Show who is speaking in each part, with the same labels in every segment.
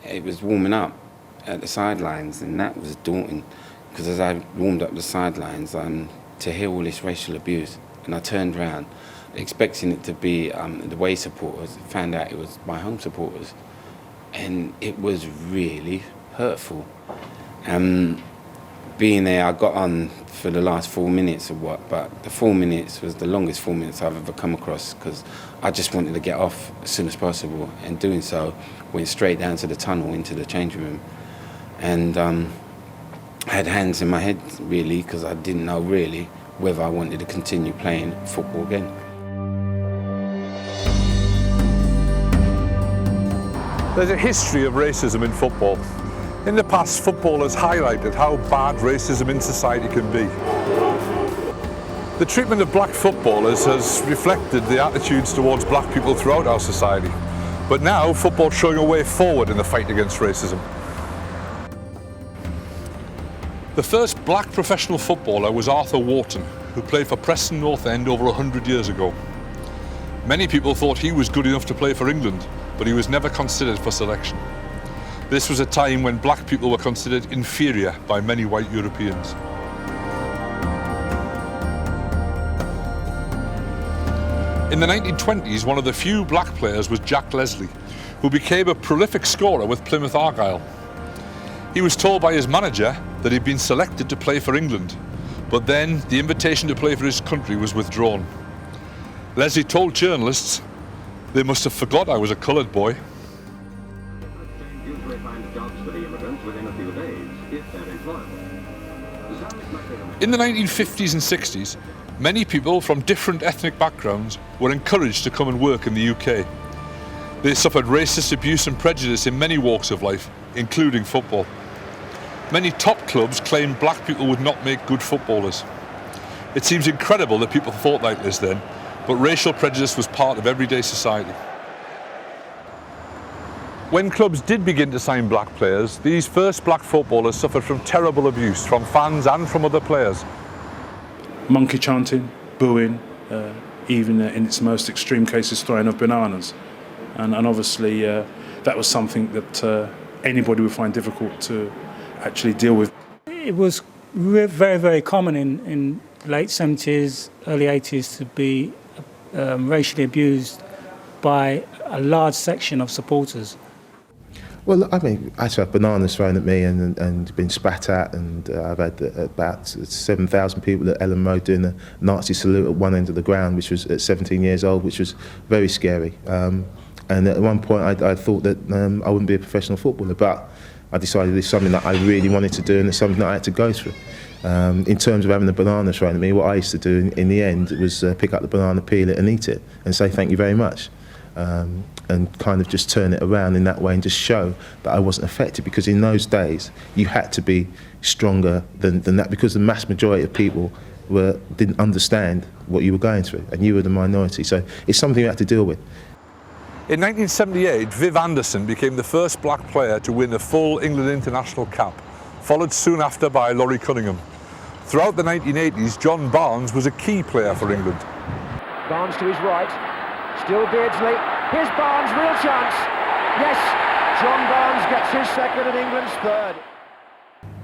Speaker 1: it was warming up at the sidelines, and that was daunting, because as I warmed up the sidelines, to hear all this racial abuse, and I turned around expecting it to be the away supporters, found out it was my home supporters, and it was really hurtful. Being there, I got on for the last 4 minutes or what, but the 4 minutes was the longest 4 minutes I've ever come across, because I just wanted to get off as soon as possible, and doing so went straight down to the tunnel into the changing room, and I had hands in my head really, because I didn't know really whether I wanted to continue playing football again.
Speaker 2: There's a history of racism in football. In the past, footballers highlighted how bad racism in society can be. The treatment of black footballers has reflected the attitudes towards black people throughout our society. But now, football's showing a way forward in the fight against racism. The first black professional footballer was Arthur Wharton, who played for Preston North End over 100 years ago. Many people thought he was good enough to play for England, but he was never considered for selection. This was a time when black people were considered inferior by many white Europeans. In the 1920s, one of the few black players was Jack Leslie, who became a prolific scorer with Plymouth Argyle. He was told by his manager that he'd been selected to play for England, but then the invitation to play for his country was withdrawn. Leslie told journalists, "They must have forgot I was a coloured boy." In the 1950s and 60s, many people from different ethnic backgrounds were encouraged to come and work in the UK. They suffered racist abuse and prejudice in many walks of life, including football. Many top clubs claimed black people would not make good footballers. It seems incredible that people thought like this then, but racial prejudice was part of everyday society. When clubs did begin to sign black players, these first black footballers suffered from terrible abuse from fans and from other players.
Speaker 3: Monkey chanting, booing, even in its most extreme cases throwing of bananas. And obviously that was something that anybody would find difficult to actually deal with.
Speaker 4: It was very, very common in the late 70s, early 80s to be racially abused by a large section of supporters.
Speaker 5: Well, I mean, I used to have bananas thrown at me and been spat at, and I've had about 7,000 people at Ellen Road doing the Nazi salute at one end of the ground, which was at 17 years old, which was very scary. And at one point I thought that I wouldn't be a professional footballer, but I decided it's something that I really wanted to do, and it's something that I had to go through. In terms of having the banana thrown at me, what I used to do in the end was pick up the banana, peel it and eat it and say thank you very much. And kind of just turn it around in that way and just show that I wasn't affected, because in those days you had to be stronger than that, because the mass majority of people didn't understand what you were going through, and you were the minority. So it's something you had to deal with.
Speaker 2: In 1978, Viv Anderson became the first black player to win a full England international cap, followed soon after by Laurie Cunningham. Throughout the 1980s, John Barnes was a key player for England.
Speaker 6: Barnes to his right, still Beardsley. Here's Barnes, real chance. Yes, John Barnes gets his second and England's third.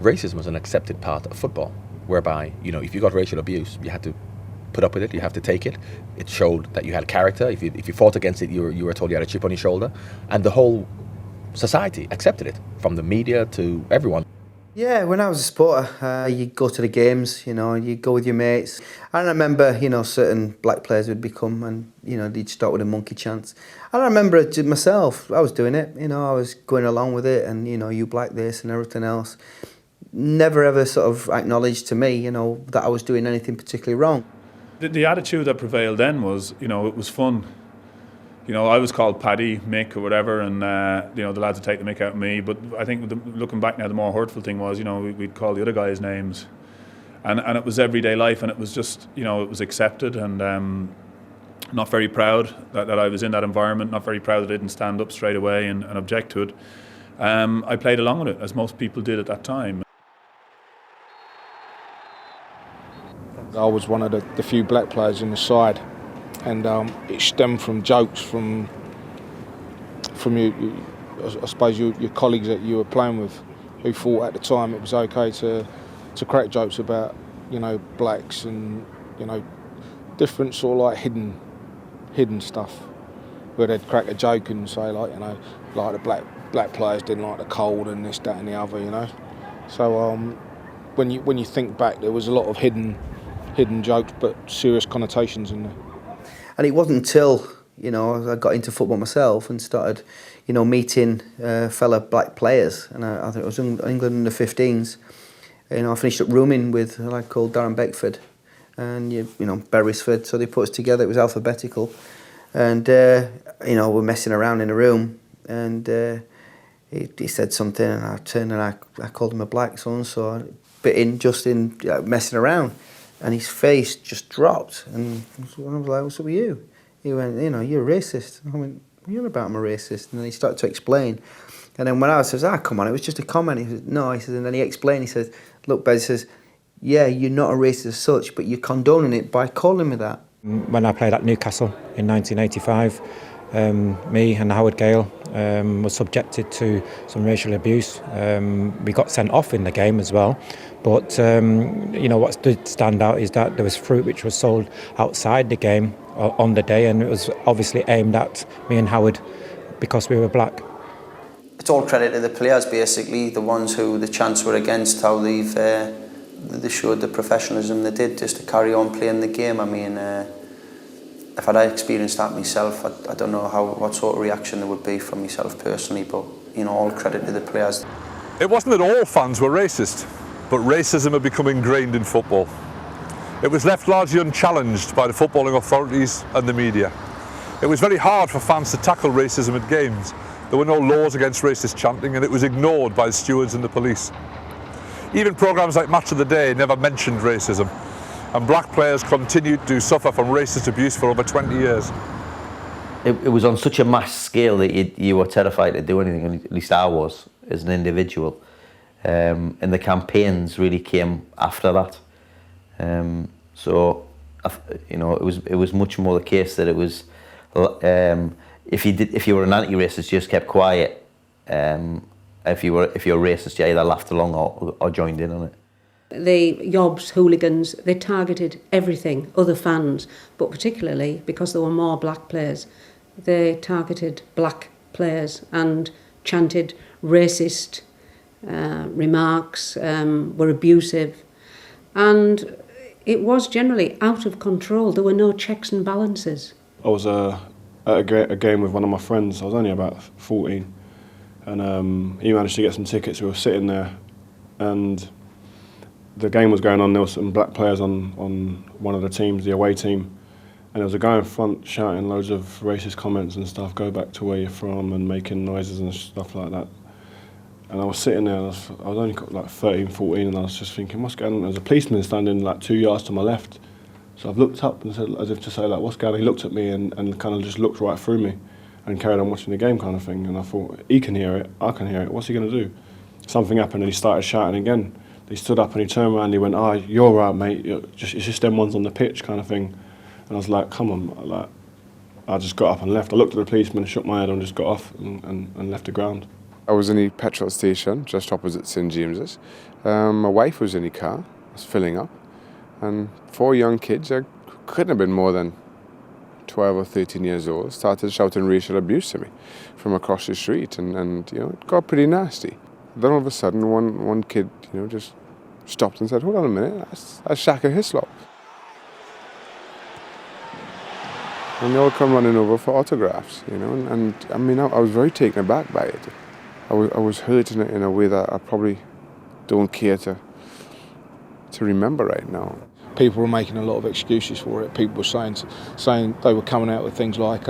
Speaker 7: Racism was an accepted part of football, whereby, you know, if you got racial abuse, you had to put up with it, you have to take it. It showed that you had character. If you fought against it, you were told you had a chip on your shoulder. And the whole society accepted it, from the media to everyone.
Speaker 8: Yeah, when I was a supporter, you'd go to the games, you know, you'd go with your mates. I remember, you know, certain black players would become, and, you know, they'd start with a monkey chant. I remember it myself, I was doing it, you know, I was going along with it, and, you know, you black this and everything else. Never ever sort of acknowledged to me, you know, that I was doing anything particularly wrong.
Speaker 3: The attitude that prevailed then was, you know, it was fun. You know, I was called Paddy, Mick or whatever, and, you know, the lads would take the mick out of me. But I think looking back now, the more hurtful thing was, you know, we'd call the other guys names. And it was everyday life, and it was just, you know, it was accepted, and not very proud that I was in that environment, not very proud that I didn't stand up straight away and object to it. I played along with it, as most people did at that time.
Speaker 9: I was one of the few black players in the side, and it stemmed from jokes from I suppose your colleagues that you were playing with, who thought at the time it was okay to crack jokes about, blacks and, different sort of like hidden stuff, where they'd crack a joke and say like, like the black players didn't like the cold and this, that and the other, So when you think back, there was a lot of hidden jokes but serious connotations in there.
Speaker 8: And it wasn't until, I got into football myself and started, meeting fellow black players. And I think it was in England in the 15s. I finished up rooming with a lad called Darren Beckford and, Beresford. So they put us together. It was alphabetical. And, we're messing around in a room. And he said something and I turned and I called him a black so-and-so. Bit in, just in messing around. And his face just dropped. And I was like, what's up with you? He went, you're a racist. And I went, what are you on about? I'm a racist. And then he started to explain. And then when I says, come on, it was just a comment. He says, no. He says, and then he explained. He says, look, Bez, he says, yeah, you're not a racist as such, but you're condoning it by calling me that.
Speaker 10: When I played at Newcastle in 1985, me and Howard Gale was subjected to some racial abuse. We got sent off in the game as well. But, what did stand out is that there was fruit which was sold outside the game on the day, and it was obviously aimed at me and Howard because we were black.
Speaker 8: It's all credit to the players, basically, the ones who the chants were against, how they showed the professionalism they did just to carry on playing the game. I mean, if I'd experienced that myself, I don't know what sort of reaction there would be from myself personally, but, all credit to the players.
Speaker 2: It wasn't that all fans were racist, but racism had become ingrained in football. It was left largely unchallenged by the footballing authorities and the media. It was very hard for fans to tackle racism at games. There were no laws against racist chanting, and it was ignored by the stewards and the police. Even programmes like Match of the Day never mentioned racism, and black players continued to suffer from racist abuse for over 20 years.
Speaker 11: It was on such a mass scale that you were terrified to do anything, at least I was, as an individual. And the campaigns really came after that. So, it was much more the case that it was, if you were an anti-racist, you just kept quiet. If you're racist, you either laughed along or joined in on it.
Speaker 12: The Yobs, hooligans, they targeted everything, other fans, but particularly because there were more black players, they targeted black players and chanted racist remarks, were abusive, and it was generally out of control. There were no checks and balances.
Speaker 13: I was at a game with one of my friends. I was only about 14, and he managed to get some tickets. We were sitting there, and the game was going on. There were some black players on one of the teams, the away team, and there was a guy in front shouting loads of racist comments and stuff, go back to where you're from, and making noises and stuff like that. And I was sitting there, I was only like 13, 14, and I was just thinking, what's going on? There was a policeman standing like 2 yards to my left. So I've looked up and said, as if to say, like, what's going on? He looked at me and kind of just looked right through me and carried on watching the game kind of thing. And I thought, he can hear it, I can hear it, what's he going to do? Something happened and he started shouting again. He stood up and he turned around and he went, you're right, mate, it's just them ones on the pitch kind of thing. And I was like, come on, I just got up and left. I looked at the policeman, shook my head and just got off and left the ground.
Speaker 14: I was in the petrol station just opposite St James's. My wife was in the car, was filling up, and 4 young kids, I couldn't have been more than 12 or 13 years old, started shouting racial abuse to me from across the street, and it got pretty nasty. Then all of a sudden, one kid, just stopped and said, hold on a minute, that's Shaka Hislop. And they all come running over for autographs, and I mean, I was very taken aback by it. I was hurt in a way that I probably don't care to remember right now.
Speaker 9: People were making a lot of excuses for it. People were saying they were coming out with things like,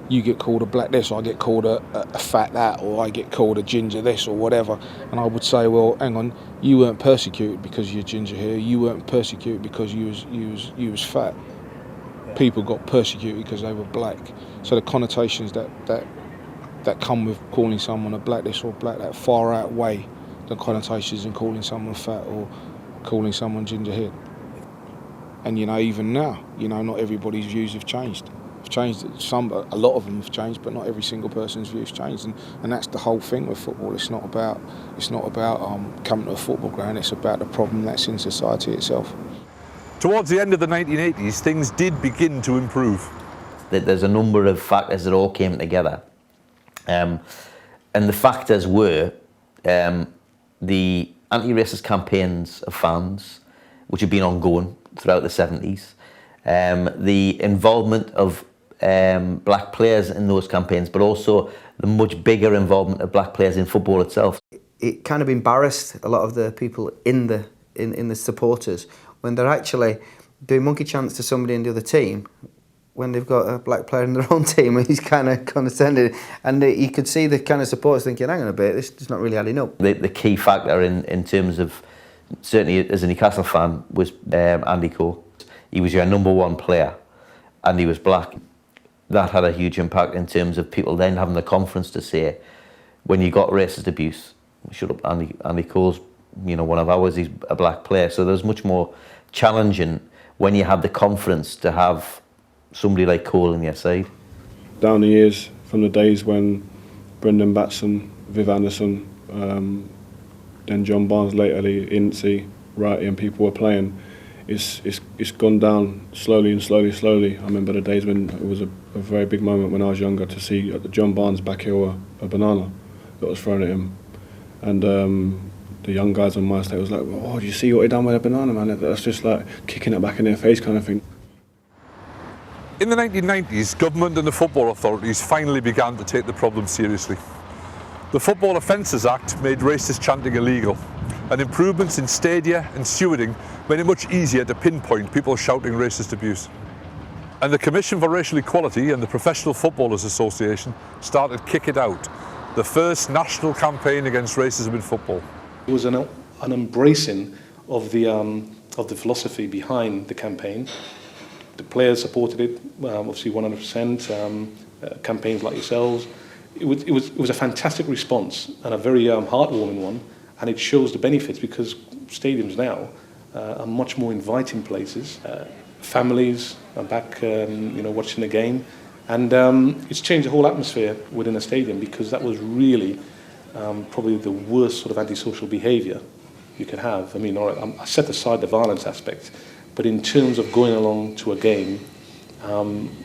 Speaker 9: you get called a black this, or I get called a fat that, or I get called a ginger this, or whatever. And I would say, well, hang on, you weren't persecuted because you're ginger here. You weren't persecuted because you was fat. People got persecuted because they were black. So the connotations that come with calling someone a black this or black that far outweigh the connotations in calling someone fat or calling someone ginger haired. And even now, not everybody's views have changed. changed. A lot of them have changed, but not every single person's views changed, and that's the whole thing with football. It's not about coming to a football ground. It's about the problem that's in society itself.
Speaker 2: Towards the end of the 1980s, things did begin to improve.
Speaker 11: There's a number of factors that all came together, and the factors were the anti-racist campaigns of fans, which have been ongoing throughout the 70s, the involvement of black players in those campaigns, but also the much bigger involvement of black players in football itself.
Speaker 8: It kind of embarrassed a lot of the people in the supporters when they're actually doing monkey chants to somebody in the other team when they've got a black player in their own team and he's kind of condescending, and you could see the kind of supporters thinking, hang on a bit, this is not really adding up.
Speaker 11: The key factor in terms of, certainly as a Newcastle fan, was Andy Cole. He was your number one player and he was black. That had a huge impact in terms of people then having the confidence to say, when you got racist abuse, shut up, Andy Cole's, one of ours, he's a black player. So there's much more challenging when you have the confidence to have somebody like Cole on your side.
Speaker 13: Down the years, from the days when Brendan Batson, Viv Anderson, then John Barnes, lately Incy, Wrighty and people were playing, it's gone down slowly. I remember the days when it was a very big moment when I was younger to see at the John Barnes back here a banana that was thrown at him, and the young guys on my estate was like, "Oh, do you see what he done with a banana, man?" That's just like kicking it back in their face kind of thing.
Speaker 2: In the 1990s, government and the football authorities finally began to take the problem seriously. The Football Offences Act made racist chanting illegal, and improvements in stadia and stewarding made it much easier to pinpoint people shouting racist abuse. And the Commission for Racial Equality and the Professional Footballers Association started Kick It Out, the first national campaign against racism in football.
Speaker 15: It was an embracing of the philosophy behind the campaign. The players supported it, obviously 100%. Campaigns like yourselves, it was a fantastic response and a very heartwarming one, and it shows the benefits because stadiums now are much more inviting places. Families are back, watching the game, and it's changed the whole atmosphere within a stadium because that was really probably the worst sort of antisocial behaviour you could have. I mean, all right, I set aside the violence aspect, but in terms of going along to a game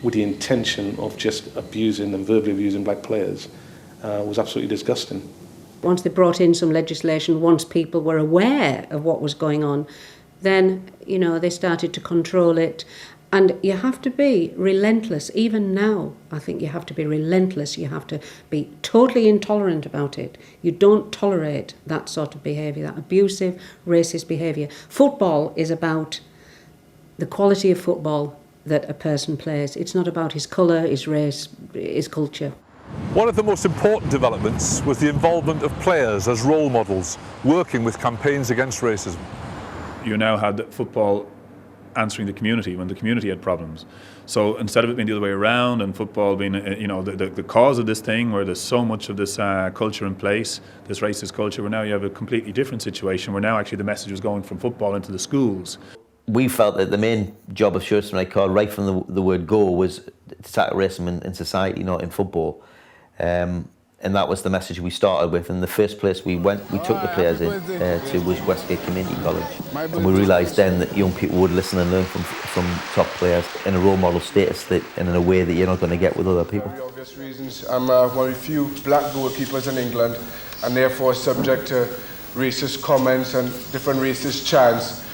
Speaker 15: with the intention of just abusing and verbally abusing black players was absolutely disgusting.
Speaker 12: Once they brought in some legislation, once people were aware of what was going on, then, they started to control it. And you have to be relentless. Even now, I think you have to be relentless. You have to be totally intolerant about it. You don't tolerate that sort of behaviour, that abusive, racist behaviour. Football is about the quality of football that a person plays. It's not about his colour, his race, his culture.
Speaker 2: One of the most important developments was the involvement of players as role models, working with campaigns against racism.
Speaker 3: You now had football answering the community when the community had problems. So instead of it being the other way around and football being, the cause of this thing where there's so much of this culture in place, this racist culture, where now you have a completely different situation where now actually the message was going from football into the schools.
Speaker 11: We felt that the main job of Shirts and Red Card right from the word go was to tackle racism in society, not in football. And that was the message we started with. And the first place we took the players to was Westgate Community College. And we realised then that young people would listen and learn from top players in a role model status and in a way that you're not going to get with other people.
Speaker 14: For obvious reasons, I'm one of the few black goalkeepers in England and therefore subject to racist comments and different racist chants.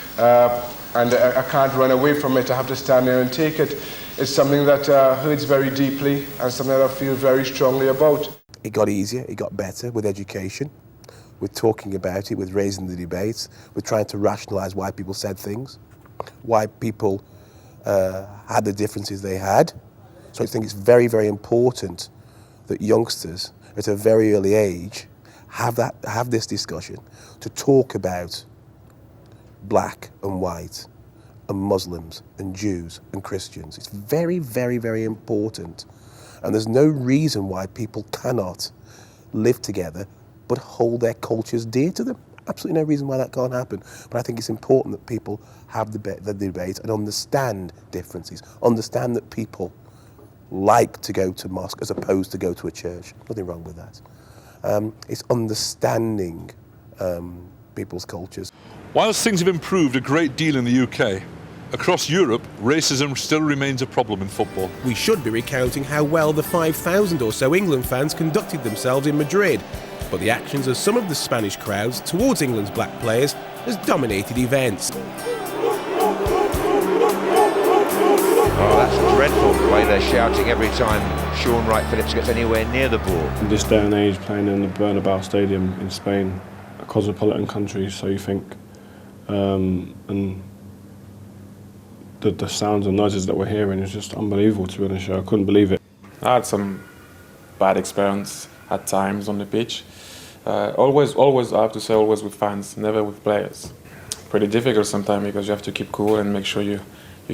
Speaker 14: And I can't run away from it. I have to stand there and take it. It's something that hurts very deeply and something that I feel very strongly about.
Speaker 16: It got easier, it got better with education, with talking about it, with raising the debates, with trying to rationalise why people said things, why people had the differences they had. So I think it's very, very important that youngsters at a very early age have this discussion to talk about black and white and Muslims and Jews and Christians. It's very, very, very important. And there's no reason why people cannot live together but hold their cultures dear to them. Absolutely no reason why that can't happen. But I think it's important that people have the debate and understand differences, understand that people like to go to mosque as opposed to go to a church. Nothing wrong with that. It's understanding people's cultures.
Speaker 2: Whilst things have improved a great deal in the UK, across Europe, racism still remains a problem in football.
Speaker 17: We should be recounting how well the 5,000 or so England fans conducted themselves in Madrid, but the actions of some of the Spanish crowds towards England's black players has dominated events.
Speaker 18: Oh, that's dreadful, the way they're shouting every time Sean Wright-Phillips gets anywhere near the ball.
Speaker 13: In this day and age, playing in the Bernabeu Stadium in Spain, a cosmopolitan country, so you think, and the sounds and noises that we're hearing is just unbelievable, to be honest. I couldn't believe it.
Speaker 19: I had some bad experience at times on the pitch. Always, I have to say, always with fans, never with players. Pretty difficult sometimes because you have to keep cool and make sure you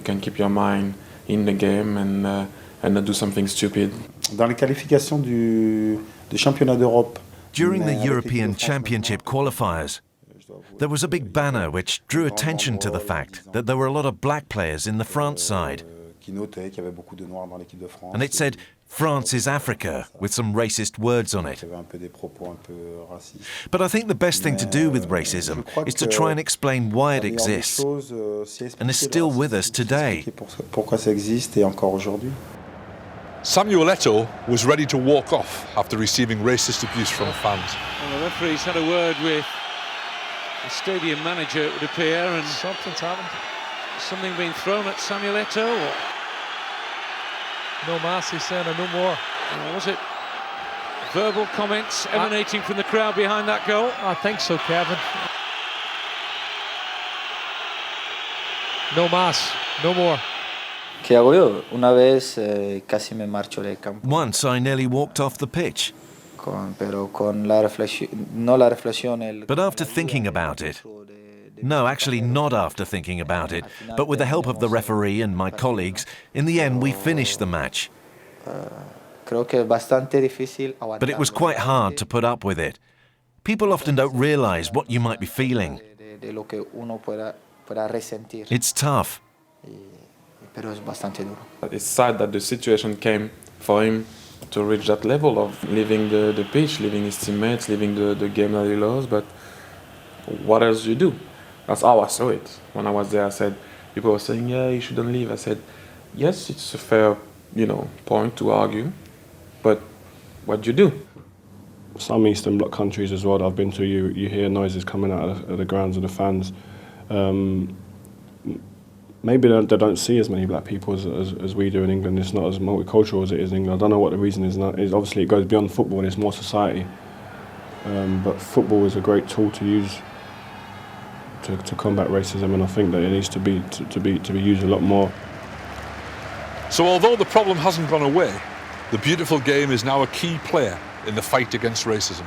Speaker 19: can keep your mind in the game and not do something stupid.
Speaker 20: Dans les qualifications du championnat d'Europe.
Speaker 21: During the European Championship qualifiers, there was a big banner which drew attention to the fact that there were a lot of black players in the France side. And it said, France is Africa, with some racist words on it. But I think the best thing to do with racism is to try and explain why it exists and is still with us today.
Speaker 2: Samuel Eto'o was ready to walk off after receiving racist abuse from fans.
Speaker 22: Well, the referee's had a word with the stadium manager, it would appear, and something's happened. Something being thrown at Samuel Eto'o.
Speaker 23: No mass, he's saying, or no more.
Speaker 22: Was it verbal comments emanating from the crowd behind that goal?
Speaker 23: I think so, Kevin. No mass, no more.
Speaker 21: Once I nearly walked off the pitch. But after thinking about it, no, actually not after thinking about it, but with the help of the referee and my colleagues, in the end we finished the match. But it was quite hard to put up with it. People often don't realise what you might be feeling. It's tough.
Speaker 19: It's sad that the situation came for him to reach that level of leaving the pitch, leaving his teammates, leaving the game that he loves, but what else do you do? That's how I saw it. When I was there, I said, people were saying, yeah, you shouldn't leave. I said, yes, it's a fair, point to argue, but what do you do?
Speaker 13: Some Eastern Bloc countries as well that I've been to, you hear noises coming out of the grounds of the fans. Maybe they don't see as many black people as we do in England. It's not as multicultural as it is in England. I don't know what the reason is. Obviously, it goes beyond football and it's more society. But football is a great tool to use to combat racism, and I think that it needs to be used a lot more.
Speaker 2: So although the problem hasn't gone away, the beautiful game is now a key player in the fight against racism.